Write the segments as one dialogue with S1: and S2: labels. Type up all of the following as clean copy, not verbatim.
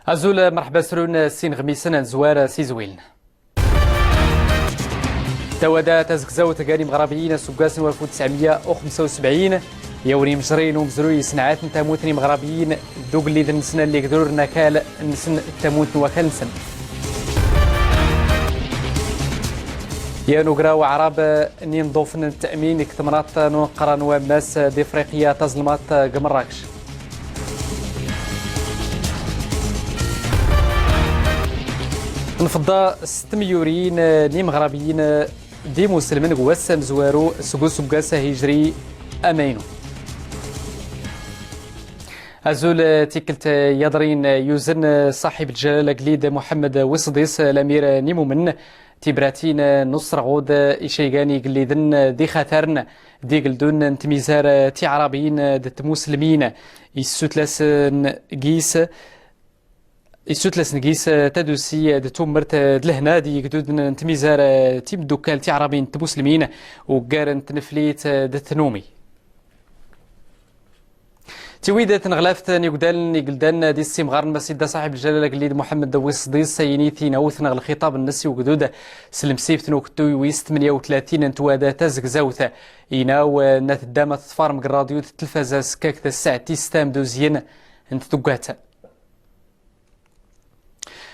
S1: أزول مرحبا سرون سين غميسن زوار سيزويلن توادا تزكزاو تقاني مغربيين سكاسن 1975 يوري مجرين ومزروي صناعات نتاموتني مغربيين دوق اللي ذنسن اللي قدروا نكال نسن تاموت وكال نسن يا نقرا وعرب نضوفن التأمين اكتمرات نقرا وماس دي افريقيا تظلمات قمراكش نفضى 6 مليورين ني مغربيين دي مسلمين قواس مزوارو سقو سقاسة هجري أمينو أزول تيكلت يضرين يوزن صاحب الجلالة قليد محمد وصديس الأمير نيمو من تيبراتين نصر عود إشيغاني قليدن دي خاثرن دي قلدون انتميزار تي عربيين دت مسلمين يسوتلاس نقيس نقيس تدوسي دتومرت دلهنا دي قدود انتميزار تيم دوكال تي عربيين تمسلمين وقارن تنفليت دتنومي تويدة تنغلافت نيقدال نيقلدان دي السيمغار مسيدة صاحب الجلالة قليد محمد دويس صديس سينيتي نوثنا الخطاب النسي وقدود سلم سيفتن وكتوي ويس 38 انتوادا تزق زوثة إيناو نات الدامة تفارم الراديو التلفازة سكاك الساعة تيستام دوزين انت تقاتا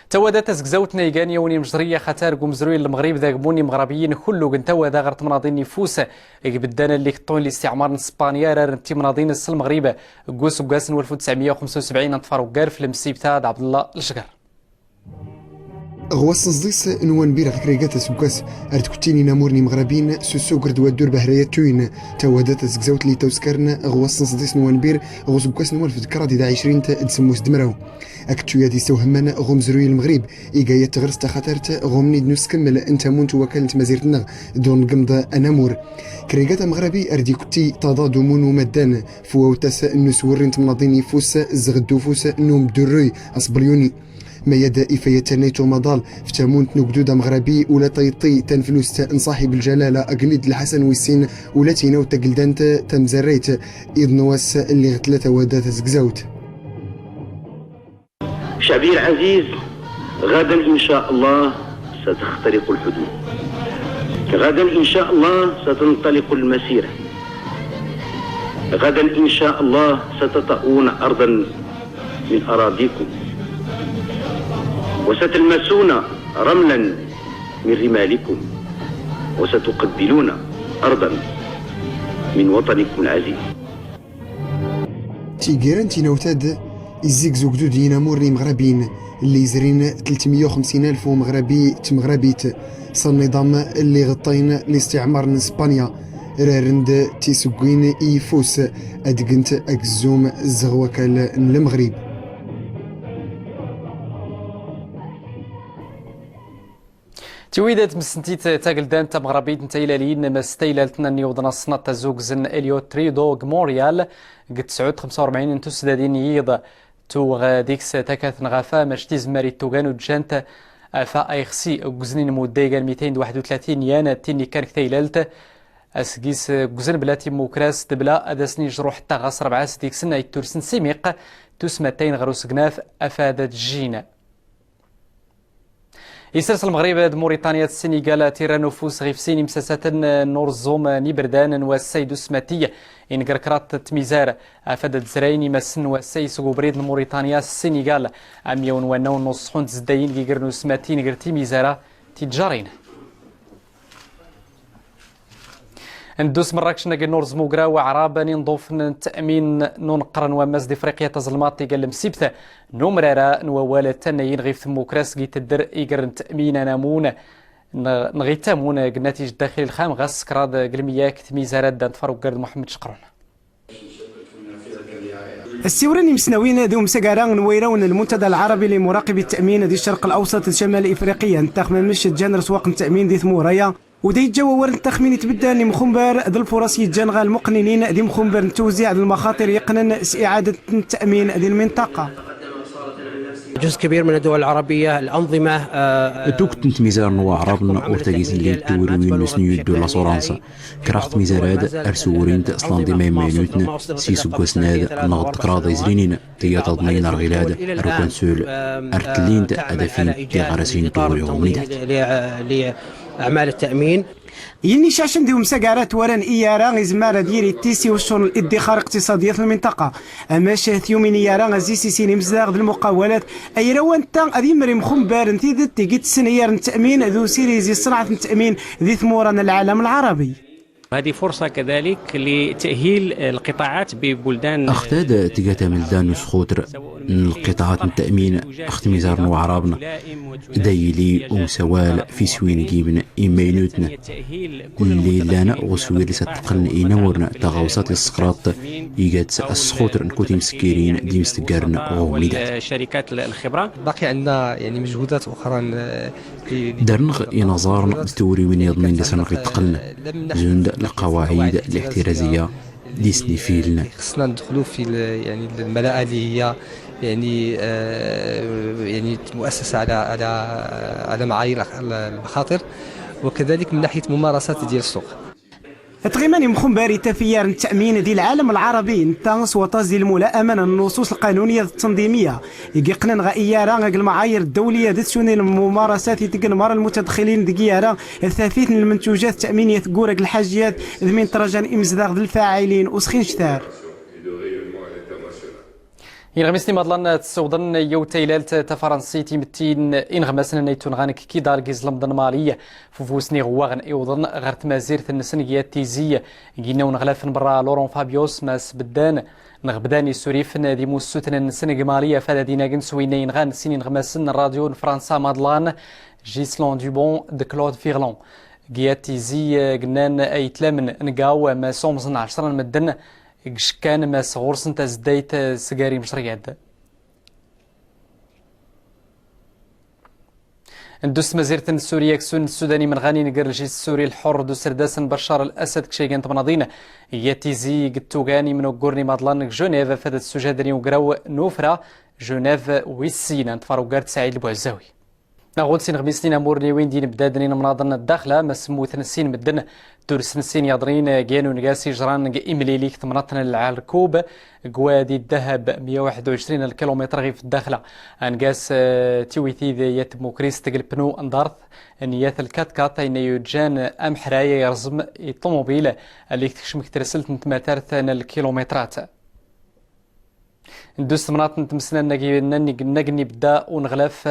S1: توادا تزكزاوت نيغاني وني مجريه خطار قمزروين المغرب ذا قبوني مغربيين كله قن توادا غير تمناضين نفوس بدانا اللي كطون الاستعمار اسبانيا راه تمناضين المغرب قوس وقاسن 1975 انطفار وقار في المسيبتا عبد الله الشقر
S2: غواس نصديس نوان بيرغ كريغات سوكاس ارتكوتيني نامورني مغربين سوسو قرد ودور بهريات توين توادات زكزاوت لي توسكرنا غواس نصديس نوان بير غوس سوكاس نوان في ذكرى دي 20 تسموس دمراو اكتو يدي سوهمنا غومزروي المغرب ايغايا تغرس تخاطرت غومني دنوس كمل انت مونت وكالت مزيرتنا دون قمض انامور كريغات مغربي اردي كنتي تضاد مون ومدان فوتاس النسورين تمناضين فوس زغدو فوس نوم دروي اصبليوني ما يدا إفايتانيتو مضال في تامون نقدودا مغربي ولا طيطي تنفلوس نصاحب الجلالة أقليد الحسن ويسين ولا تينا وتقلدانت تمزريت إذ نواس اللي غتلة ودات زقزاوت
S3: شعبي العزيز غدا إن شاء الله ستخترق الحدود غدا إن شاء الله ستنطلق المسيرة غدا إن شاء الله ستطؤون أرضا من أراضيكم وستلمسون رملا من رمالكم وستقبلون أرضا من وطنكم العزيز
S2: تيجيران تيناوتاد الزيكزوك دو دينا مورني مغربين اللي يزرين 350 ألف مغربي تمغربيت صار النظام اللي غطين الاستعمار من اسبانيا رارند تيسوكين يفوس ادقنت اكزوم الزغوكال المغرب
S1: تويدات مسنتيت تاقلدان تمغربيت نتايلالين مستيلالتنا نيوضنا صنات زوكزن اليو تريدو موريال قد 45 انتو سدادين ييض تو غاديكس تاكاث نغافا مشتيز ماري توغان وجانت افا ايخسي غزنين موديغان 231 يانا تيني كان كتايلالت اسقيس غزن بلاتي موكراس دبلا اداسني جروح حتى غاس 4 ديكسن اي تورسن سيميق تسمتين غروس قناف افادت جينا يسرس المغرب موريتانيا السنغال تيران نفوس غيفسين مساسات نورزوم نيبردان والسيد سماتي إن كركرات تميزار أفادت زرايني مسن والسيس وبريد موريتانيا السنغال أميون ونون نصحون تزدين جيجرنو سماتي نقرتي ميزارة تجارين ندوس مراكش ناقي نورز موغرا وعرابة نضوف تأمين نقرن وماس افريقيا تظلمات تيقال مسيبته نمرارا نووالة تنين غيف ثموكراس قيت الدر إيقرن تأمين نامون نغيتامون قناتيج الداخلي الخام غاس كراد قلمياك تميزارات دان تفاروق قرد محمد شقرون
S4: السيوراني مسناوين ذو مسقاران نويرون المنتدى العربي لمراقب التأمين ذي الشرق الأوسط شمال إفريقيا نتاخم مشت جان سواق التأمين ذي ثموريا ودي جوا ورن التخمين يتبدا ني مخنبر ذو الفرص يتجان المقننين ذي مخنبر توزيع ذو المخاطر يقنن إعادة التأمين ذي المنطقة
S5: جزء كبير من الدول العربية الأنظمة
S6: توكت ميزار نوا عربنا أورتاجيز اللي توري وين مسنيو دولا صورانسا كراخت ميزاراد أرسورين تأصلان دي مينوتنا سيسو قوسناد نغط قراضي زرينين تياتا ضمين رغيلاد أروكان سول أرتلين أدفين دي غرسين توري وميدات
S5: لأعمال التأمين
S4: يلي شاشم ديهم سكارات وران إياران إزمارة ديري التيسي والشؤون الادخار اقتصادية في المنطقة أما ثيومين إياران زيسي سيني مزداغ المقاولات أي روان تان أذي مريم خمبار نتيدت تيجيت سنيار التأمين ذو سيريزي صناعة التأمين ذي ثموران العالم العربي.
S7: هذه فرصة كذلك لتأهيل القطاعات ببلدان
S6: أختاد تيجاتا ملدان وسخوتر القطاعات التأمين أخت ميزار نوا عربنا دايلي وسوال في سوين جيبنا إيمينوتنا اللي لانا غسوير ستقلنا إينورنا تغوصات السقراط يجات السخوتر نكوتي مسكيرين دي مستقارنا غوميدات
S7: شركات الخبرة.
S8: باقي عندنا يعني مجهودات أخرى
S6: درنغ ينظارنا توري وين يضمن لسنق تقلنا جند القواعد الاحترازية ديسني فيلنا
S8: خصنا ندخلوا في يعني الملاءة اللي هي يعني مؤسسة على معايير المخاطر وكذلك من ناحية ممارسات ديال السوق.
S4: تغيماني مخنباري تفيار التأمين ديال العالم العربي نتاس وطاز ديال الملائمة النصوص القانونية التنظيمية يقيقنا غايارا المعايير الدولية ديال الممارسات يتقن مرة المتدخلين دقيارا الثافيت من المنتوجات التأمينية تقورك الحاجيات ذمين ترجان إمزداغ الفاعلين وسخين شتار.
S1: ينغمسني مضلان تسودن يو تيلالت تفرنسي تيمتين إنغمسنا نيتون غانك كي دار جيزلم دنمارية فوفوسني غواغن ايوضن غرت مازيرت النسنجيات تيزية جينا ونغلافن برا لورون فابيوس ماس بدان نغبداني سوريفن دي موسوتن النسنج مالية فادا دينا جنسوينين غان سينين غمسن الراديو فرنسا مضلان جيسلون دوبون دي كلود فيغلون جيات تيزي جنان اي تلامن نقاو ما سومزن 10 مدن كان ما صغورسن تزديت سجاري مشريات ندوس مزيرة سوريا كسون السوداني من غاني نقر الجيش السوري الحر دو سرداسن بشار الاسد كشيغان تمناضين ياتيزي قتوغاني من وقرني مضلان جنيف فادت السجادري وقراو نوفرا جنيف ويسين انتفارو قارت سعيد البوعزاوي ناغود سين غميسنين امورني وين دين بدادنين مناضن الداخله ما سمو ثنسين مدن دور سنسين يضرين جانو نقاسي جران إمليليك ثمناتنا العركوب قوادي الذهب 121 الكيلومتر غير في الداخلة نقاس تيويثي ذي يتموكريس تقل بنو انضارث نيات الكات إن يوجان أم حرايا يرزم الطوموبيل اللي تكشمك ترسلت نتماترث الكيلومترات ندوس مناط نتمسنا نقني بدا ونغلاف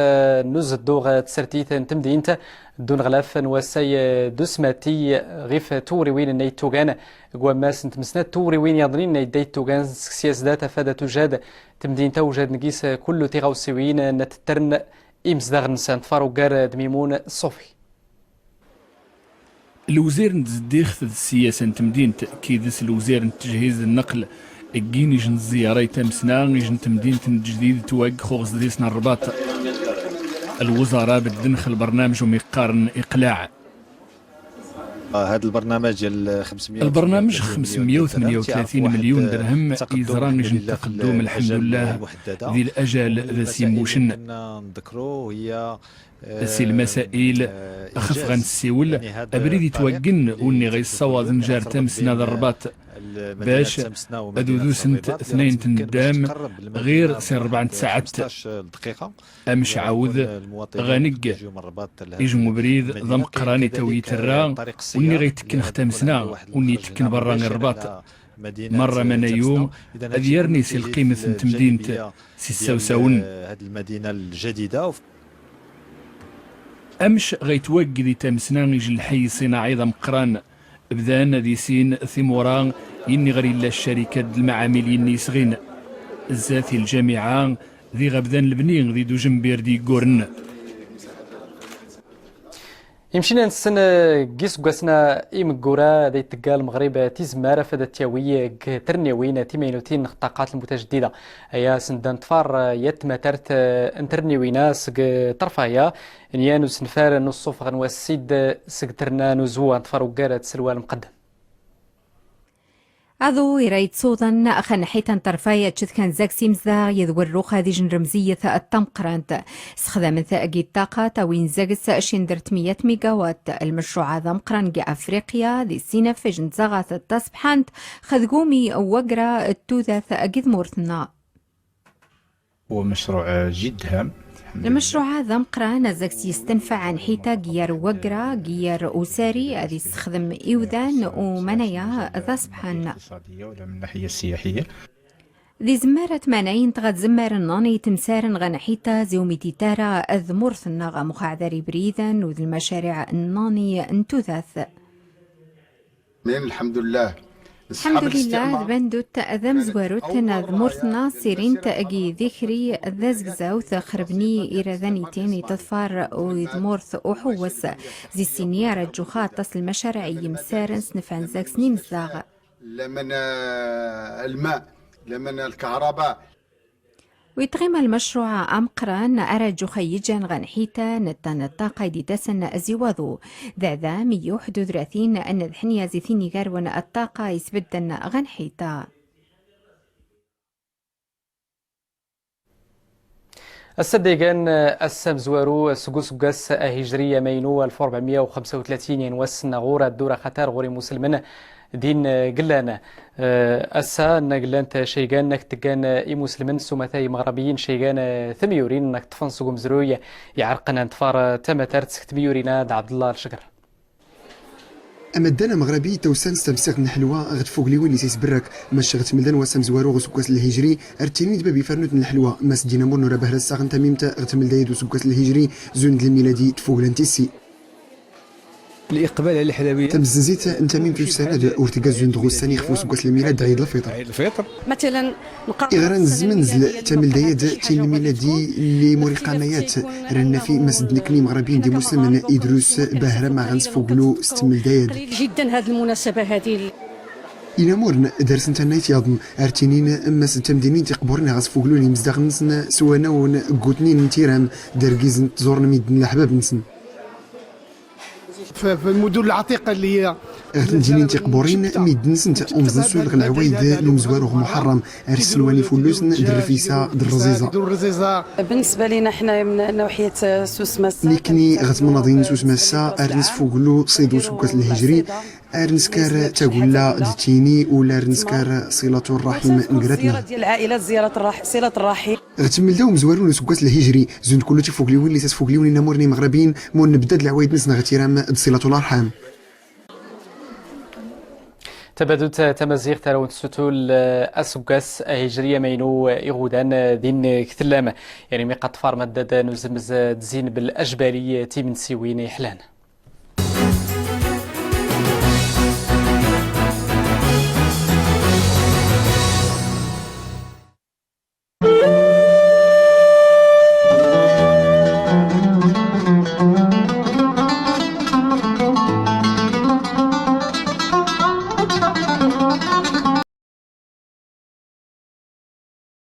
S1: نوز الدوغ تسرتيت نتمدي انت دون غلاف نواسي دوس ماتي غيف توري وين ني توغان قواماس نتمسنا توري وين يضنين ني داي توغان سياس داتا فادا توجاد تمدي انت وجاد نقيس كله تيغاوسيوين نتترن امزداغ نسان فارو قار دميمون الصوفي
S9: الوزير نتزديخ السياسة نتمدين تأكيد الوزير تجهيز النقل كين يجن الزيارة تمسنا يجن مدينة الجديد توق خوغز ديسنا الرباط الوزراء بدنخل برنامج ومقارن إقلاع
S10: هذا البرنامج
S9: البرنامج 538 مليون درهم إزران يجن تقدم الحمد لله ذي الأجل ذا سيموشن سي المسائل أخف غن السيول أبريد توقن وني غي الصواد نجار تمسنا ذا الرباط باش أدودو سنت 2 تندام غير سن 4 ساعات أمش عاوذ غانق يجمو بريد ضم قراني توي ترا وني غيتكن ختمسنا وني تكن برا الرباط مرة من يوم أذيرني سي القيمة تمدينة سي السوساون
S10: هذه المدينة الجديدة
S9: أمش غيتوقدي تمسنا يجي الحي الصناعي ضم قران بدان دي سين ثموران يني غير إلا الشركات المعامل يني صغين الزاتي الجامعة ذي غبدان البنين ذي دو جنبير دي قرن
S1: يمشينا نسن قيس قاسنا إيمقورا ذي تقال مغرب تيزمارة فدا تياوي ترنيوين تيمينوتين نخطاقات المتجددة أيا سندان تفار يتماترت انترنيوينا سق طرفايا نيانو سنفار نصوف غنواسيد سق ترنا نزوان تفار وقارة سلوال مقدم
S11: عضو يريد صودا خنحيتا طرفاية تشذكان زاك سيمزا يذور خادج رمزية التمقرانت استخدام ثاقي الطاقة توين زاكس شندرت 100 ميجاوات. المشروع هذا مقران أفريقيا ذي السينة في جنزاغة التصبحانت خذقومي وقرا التوذا ثاقي ذمورثنا.
S12: هو مشروع جد هام.
S11: المشروع هذا مقران زاكس يستنفع عن حيتا جيار وقرا جيار أساري هذه يستخدم إيوذان ومنايا ذا سبحان
S12: اقتصادية ولا من الناحية السياحية.
S11: ذي زمارة ماناين تغاد زمار الناني تمسارن غنحيتا زيوميتي تارا أذ مورثنا غا مخاعداري بريدان وذي المشاريع الناني انتوذاث.
S13: الحمد لله
S11: بندو تأذم زواروتنا ذمورثنا سيرين تأجي ذكري ذازقزاو خربني إيراداني تاني تظفار وذمورث وحوس زي السينيارة جوخات تصل المشاريع مسارن سنفعن زاك سنين مزاغ
S13: لمن الماء لمن الكهرباء.
S11: ويتغيم المشروع أمقران أرجو خيجان غنحيتا نتان الطاقة دي تسن أزيوادو ذا 131 أن الحنية زيثيني غارون الطاقة يسبدن غنحيتا.
S1: السديقان السمزوارو سقوس هجرية مينو 1435 ينوس نغورة الدورة خطر غوري مسلمين دين قلانا أسا نقلان شيغان نكتقان إي مسلمين سومثاي مغربيين شيغان ثميورين نك تفنسو مزروية يعرقنا انتفار تمترت ثميورينا دا عبد الله الشكر.
S2: اما الدانا مغربي توسان استمسك نحلوى غد فوق لي وين سيس برك ماش غتملدان وسام زوارو غسكاس الهجري ارتيني دبابي فرنوت نحلوى ماس دينا مور نورا بهر الساغن تميمتا غتمل دايد وسكاس الهجري زون الميلادي تفوق لانتيسي
S8: الإقبال على الحلويات
S2: تم الزنزيت انت ميم في السنة ارتكاز زون دغوساني خفوس كاس الميلاد عيد الفطر.
S14: مثلا
S2: إغران زمنزل تمل دايد تين الميلادي اللي موريقانيات رانا في مسدنكني مغربيين دي مسلم إدروس بهرة ما غنسفوقلو ستمل دايد
S14: جدا هذه المناسبة هذه
S2: إلى مورن درس نتا نايت يضم ارتينين اما ستمدينين تقبرني غاسفوقلو لي مزداغ نسن سوانا ون قوتنين نتيرام دركيز تزورنا ميدن الأحباب نسن
S15: في المدن العتيقة اللي هي
S2: جينين تقبورين ميدن سنت أمزن سولغ العوايد المزوار محرم أرسلواني فلوسن درفيسا
S15: درزيزة.
S14: بالنسبة لنا حنا من نوحية سوسماس
S2: نيكني غتمناضين سوسماسا أرنس فوقلو صيدو سوكاس الهجري أرنسكار تاقولا دتيني ولا أرنسكار صلة الرحم نقراتنا
S14: ديال العائلات زيارة صلة الرحم
S2: غتمل داو مزوارون سوكاس الهجري زون كلو تيفوق ليوين اللي تفوق ليوين نامورني مغربيين مون نبدا العوايد نسنا غتيرام صلة الأرحام.
S1: تبادلت تمازيغ تراون ستول السكاس هجرية مينو إغودان دين كتلام يعني مي قطفار مدد نزمز تزين بالأجبالي تيمن سيوين يحلان.